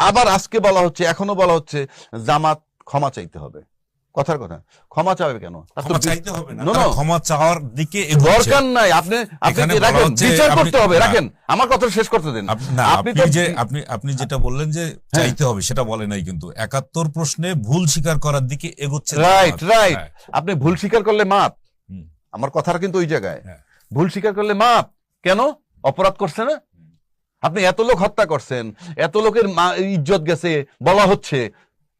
আবার আজকে বলা হচ্ছে, এখনো বলা হচ্ছে জামাত ক্ষমা চাইতে হবে। কথার কথা, ক্ষমা চাবে কেন? ক্ষমা চাইতে হবে না, No, no, তারা ক্ষমা চাওয়ার দিকে এগোচ্ছে। দরকার নাই। আপনি এখানে কি বলা রাখেন, হচ্ছে বিচার করতে হবে, না, রাখেন, আমার কথা শেষ করতে দেন। না, আপনি তো আপনি যেটা বললেন যে চাইতে হবে সেটা বলে নাই, কিন্তু 71 প্রশ্নে ভুল স্বীকার করার দিকে এগোচ্ছে। রাইট রাইট, হ্যাঁ। আপনি ভুল স্বীকার করলে মাপ। হুম। আমার কথাটা কিন্তু ওই জায়গায়, হ্যাঁ। ভুল স্বীকার করলে মাপ। কেন? অপরাধ করছে না? আপনি এত লোক হত্যা করছেন, এত লোকের ইজ্জত গেছে, বলা হচ্ছে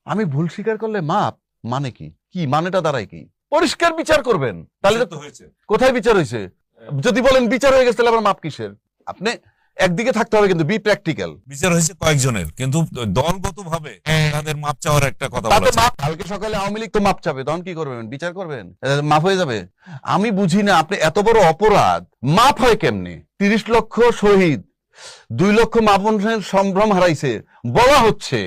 আমি ভুল স্বীকার করলে মাপ। মানে কি? কি মানেটা দাঁড়ায় কি? পরিষ্কার বিচার করবেন, তাহলে তো হয়েছে। কোথায় বিচার হয়েছে? যদি বলেন বিচার হয়ে গেছে, তাহলে আবার মাপ কিসের? আপনি একদিকে থাকতে হবে, কিন্তু বি প্র্যাকটিক্যাল। বিচার হয়েছে কয়েকজনের, কিন্তু দলগতভাবে তাদের মাপ চাওয়ার একটা কথা তাতে বলেছে। মাপ, কালকে সকালে আওয়ামী লীগ তো মাপ চাবে, তখন কি করবেন? বিচার করবেন, মাপ হয়ে যাবে? আমি বুঝি না, আপনি এত বড় অপরাধ মাপ হয় কেমনে? 30 লক্ষ শহীদ, 2 লক্ষ মাপনের সম্ভ্রম হারাইছে বলা হচ্ছে,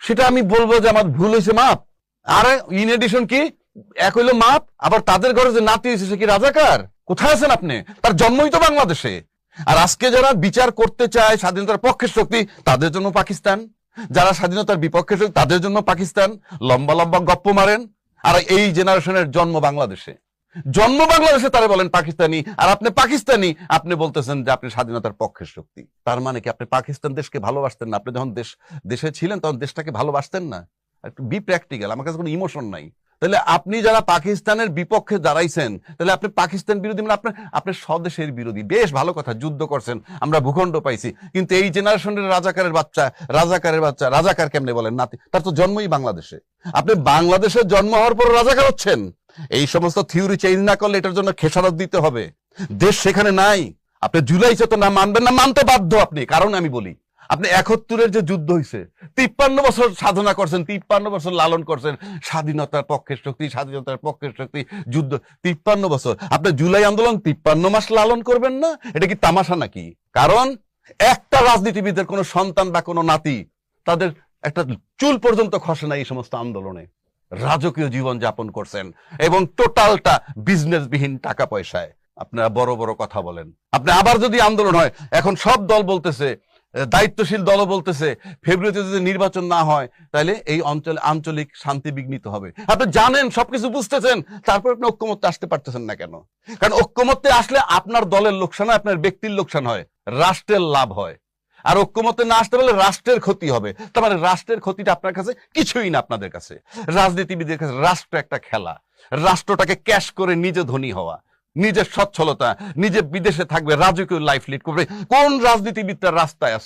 সেটা আমি বলবো যে আমার ভুল হয়েছে, মাপ। আর ইন এডিশন কি এক হইলো মাপ, আবার তাদের ঘরে যে নাতি হয়েছে সে কি রাজাকার? কোথায় আছেন আপনি? তার জন্মই তো বাংলাদেশে। আর আজকে যারা বিচার করতে চায় স্বাধীনতার পক্ষের শক্তি, তাদের জন্য পাকিস্তান। যারা স্বাধীনতার বিপক্ষে শক্তি, তাদের জন্য পাকিস্তান। লম্বা লম্বা গপ্প মারেন। আর এই জেনারেশনের জন্ম বাংলাদেশে, জন্ম বাংলাদেশে, তারা বলেন পাকিস্তানি। আর আপনি পাকিস্তানি, আপনি বলতেছেন যে আপনি স্বাধীনতার পক্ষের শক্তি। তার মানে কি আপনি পাকিস্তান দেশকে ভালোবাসতেন না? আপনি যখন দেশে ছিলেন তখন দেশটাকে ভালোবাসতেন না? একটু বি প্র্যাকটিক্যাল। আমার কাছে কোনো ইমোশন নাই। তাহলে আপনি যারা পাকিস্তানের বিপক্ষে দাঁড়াইছেন, তাহলে আপনি পাকিস্তান বিরোধী, মানে আপনার স্বদেশের বিরোধী। বেশ ভালো কথা, যুদ্ধ করছেন, আমরা ভূখণ্ড পাইছি, কিন্তু এই জেনারেশনের রাজাকারের বাচ্চা, রাজাকার কেমনে বলেন? নাতি, তার তো জন্মই বাংলাদেশে। আপনি বাংলাদেশের জন্ম হওয়ার পর রাজাকার হচ্ছেন। এই সমস্ত থিওরি চেঞ্জ না করলে এটার জন্য খেসারত দিতে হবে। দেশ সেখানে নাই। আপনি জুলাই চেতনা মানবেন না, মানতে বাধ্য আপনি। কারণ আমি বলি, আপনি 71-এর যে যুদ্ধ হয়েছে, 53 বছর সাধনা করছেন, 53 বছর লালন করছেন স্বাধীনতার পক্ষের শক্তি, স্বাধীনতার পক্ষের শক্তি, যুদ্ধ 53 বছর। আপনি জুলাই আন্দোলন 53 মাস লালন করবেন না? এটা কি তামাশা নাকি? কারণ একটা রাজনীতিবিদের কোনো সন্তান বা কোনো নাতি, তাদের একটা চুল পর্যন্ত খসে না এই সমস্ত আন্দোলনে। রাজকীয় জীবন যাপন করছেন, এবং টোটালটা বিজনেসবিহীন টাকা পয়সায় আপনারা বড় বড় কথা বলেন। আপনি আবার যদি আন্দোলন হয়, এখন সব দল বলতেছে, দায়িত্বশীল দলও বলতেছে, ফেব্রুয়ারিতে যদি নির্বাচন না হয় তাহলে এই অঞ্চলে আঞ্চলিক শান্তি বিঘ্নিত হবে। আপনি জানেন, সবকিছু বুঝতেছেন, তারপর আপনি ঐক্যমত্যে আসতে পারতেছেন না কেন? কারণ ঐক্যমত্যে আসলে আপনার দলের লোকসান হয়, আপনার ব্যক্তির লোকসান হয়, রাষ্ট্রের লাভ হয়। আর ঐক্যমত্যে না আসতে পারলে রাষ্ট্রের ক্ষতি হবে। তার মানে রাষ্ট্রের ক্ষতিটা আপনার কাছে কিছুই না। আপনাদের কাছে, রাজনীতিবিদের কাছে রাষ্ট্র একটা খেলা। রাষ্ট্রটাকে ক্যাশ করে নিজে ধনী হওয়া, নিজের সচ্ছলতা, নিজে বিদেশে থাকবে, রাজকীয় লাইফ লিড করবে। কোন রাজনীতিবিদ তার রাস্তায় আছে?